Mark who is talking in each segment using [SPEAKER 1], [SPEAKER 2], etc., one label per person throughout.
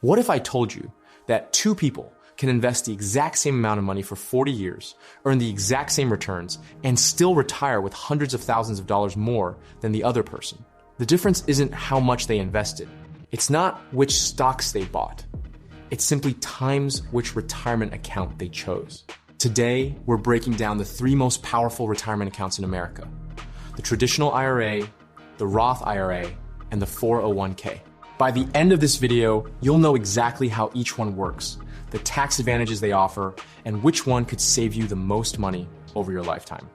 [SPEAKER 1] What if I told you that two people can invest the exact same amount of money for 40 years, earn the exact same returns, and still retire with hundreds of thousands of dollars more than the other person? The difference isn't how much they invested. It's not which stocks they bought. It's simply times which retirement account they chose. Today, we're breaking down the three most powerful retirement accounts in America: the traditional IRA, the Roth IRA, and the 401k. By the end of this video, you'll know exactly how each one works, the tax advantages they offer, and which one could save you the most money over your lifetime.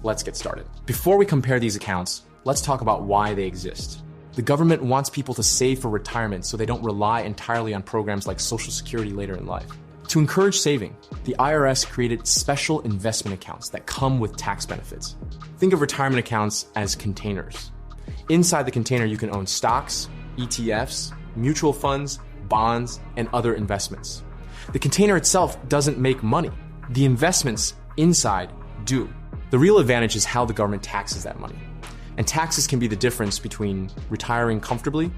[SPEAKER 1] Let's get started. Before we compare these accounts, let's talk about why they exist. The government wants people to save for retirement so they don't rely entirely on programs like Social Security later in life. To encourage saving, the IRS created special investment accounts that come with tax benefits. Think of retirement accounts as containers. Inside the container, you can own stocks, ETFs, mutual funds, bonds, and other investments. The container itself doesn't make money. The investments inside do. The real advantage is how the government taxes that money. And taxes can be the difference between retiring comfortably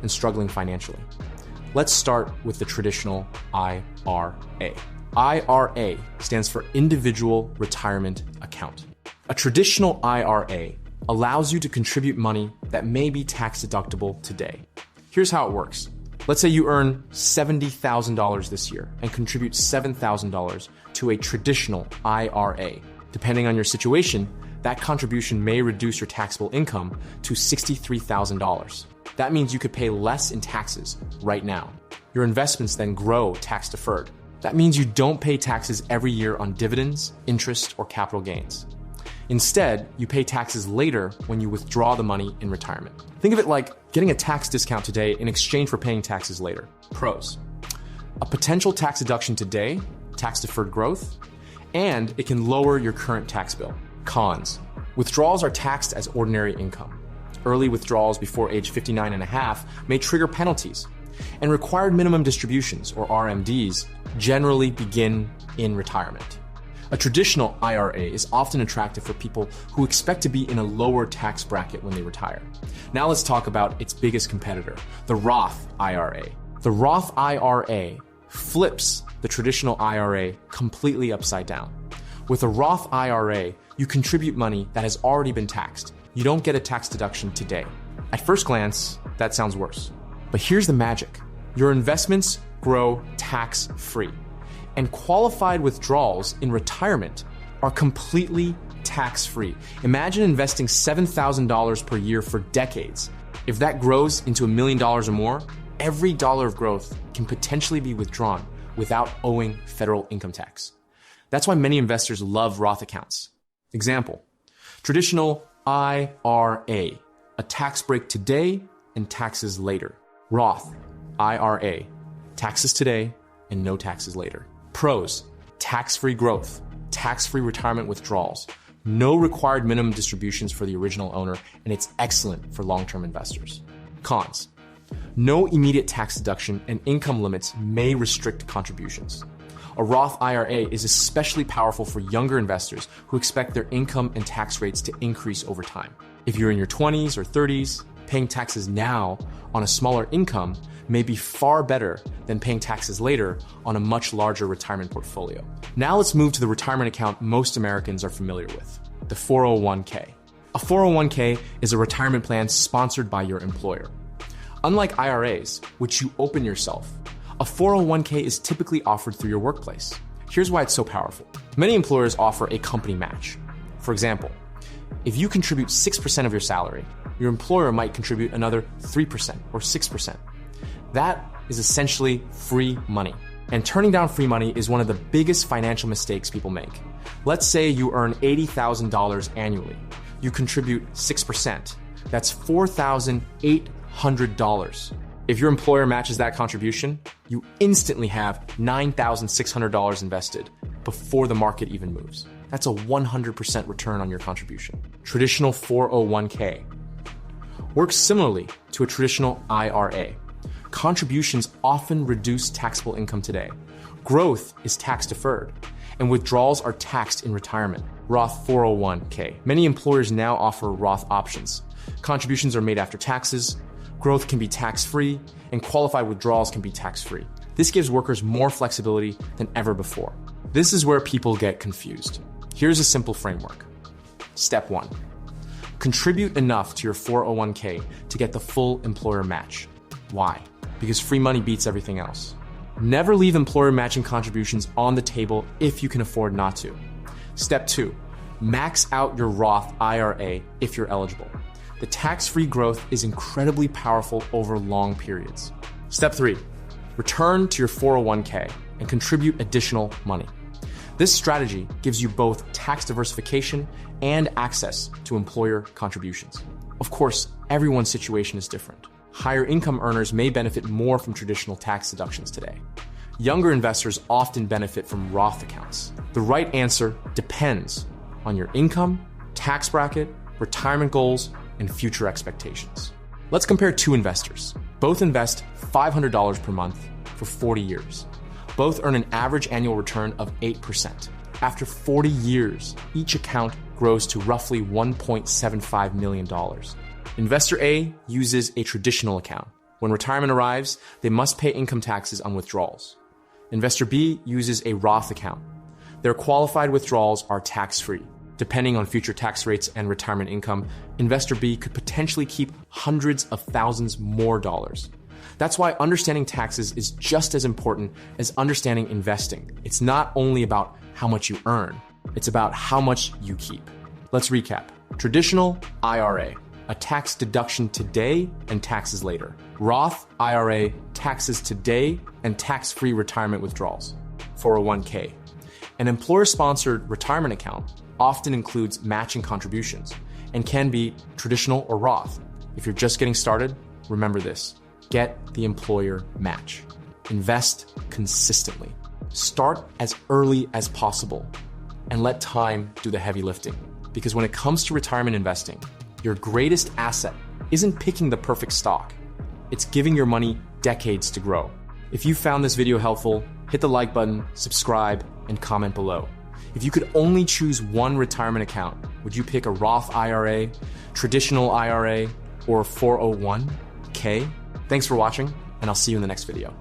[SPEAKER 1] and struggling financially. Let's start with the traditional IRA. IRA stands for Individual Retirement Account. A traditional IRA allows you to contribute money that may be tax deductible today. Here's how it works. Let's say you earn $70,000 this year and contribute $7,000 to a traditional IRA. Depending on your situation, that contribution may reduce your taxable income to $63,000. That means you could pay less in taxes right now. Your investments then grow tax deferred. That means you don't pay taxes every year on dividends, interest, or capital gains. Instead, you pay taxes later when you withdraw the money in retirement. Think of it like getting a tax discount today in exchange for paying taxes later. Pros: a potential tax deduction today, tax deferred growth, and it can lower your current tax bill. Cons: withdrawals are taxed as ordinary income. Early withdrawals before age 59 and a half may trigger penalties, and required minimum distributions, or RMDs, generally begin in retirement. A traditional IRA is often attractive for people who expect to be in a lower tax bracket when they retire. Now let's talk about its biggest competitor, the Roth IRA. The Roth IRA flips the traditional IRA completely upside down. With a Roth IRA, you contribute money that has already been taxed. You don't get a tax deduction today. At first glance, that sounds worse. But here's the magic. Your investments grow tax-free, and qualified withdrawals in retirement are completely tax-free. Imagine investing $7,000 per year for decades. If that grows into $1 million or more, every dollar of growth can potentially be withdrawn without owing federal income tax. That's why many investors love Roth accounts. Example: traditional IRA, a tax break today and taxes later. Roth IRA, taxes today and no taxes later. Pros: tax-free growth, tax-free retirement withdrawals, no required minimum distributions for the original owner, and it's excellent for long-term investors. Cons: no immediate tax deduction and income limits may restrict contributions. A Roth IRA is especially powerful for younger investors who expect their income and tax rates to increase over time. If you're in your 20s or 30s, paying taxes now on a smaller income may be far better than paying taxes later on a much larger retirement portfolio. Now let's move to the retirement account most Americans are familiar with, the 401k. A 401k is a retirement plan sponsored by your employer. Unlike IRAs, which you open yourself, a 401k is typically offered through your workplace. Here's why it's so powerful. Many employers offer a company match. For example, if you contribute 6% of your salary, your employer might contribute another 3% or 6%. That is essentially free money. And turning down free money is one of the biggest financial mistakes people make. Let's say you earn $80,000 annually. You contribute 6%. That's $4,800. If your employer matches that contribution, you instantly have $9,600 invested before the market even moves. That's a 100% return on your contribution. Traditional 401k works similarly to a traditional IRA. Contributions often reduce taxable income today. Growth is tax deferred, and withdrawals are taxed in retirement. Roth 401k. Many employers now offer Roth options. Contributions are made after taxes. growth can be tax-free, and qualified withdrawals can be tax-free. This gives workers more flexibility than ever before. This is where people get confused. Here's a simple framework. Step 1. Contribute enough to your 401k to get the full employer match. Why? Because free money beats everything else. Never leave employer matching contributions on the table if you can afford not to. Step 2. Max out your Roth IRA if you're eligible. The tax-free growth is incredibly powerful over long periods. Step 3. Return to your 401k and contribute additional money. This strategy gives you both tax diversification and access to employer contributions. Of course, everyone's situation is different. Higher income earners may benefit more from traditional tax deductions today. Younger investors often benefit from Roth accounts. The right answer depends on your income, tax bracket, retirement goals, and future expectations. Let's compare two investors. Both invest $500 per month for 40 years. Both earn an average annual return of 8%. After 40 years, each account grows to roughly $1.75 million. Investor A uses a traditional account. When retirement arrives, they must pay income taxes on withdrawals. Investor B uses a Roth account. Their qualified withdrawals are tax-free. Depending on future tax rates and retirement income, Investor B could potentially keep hundreds of thousands more dollars. That's why understanding taxes is just as important as understanding investing. It's not only about how much you earn, it's about how much you keep. Let's recap. Traditional IRA, a tax deduction today and taxes later. Roth IRA, taxes today and tax-free retirement withdrawals. 401k. An employer-sponsored retirement account often includes matching contributions and can be traditional or Roth. If you're just getting started, remember this. Get the employer match. Invest consistently. Start as early as possible and let time do the heavy lifting. Because when it comes to retirement investing, your greatest asset isn't picking the perfect stock. It's giving your money decades to grow. If you found this video helpful, hit the like button, subscribe, and comment below. If you could only choose one retirement account, would you pick a Roth IRA, traditional IRA, or 401k? Thanks for watching, and I'll see you in the next video.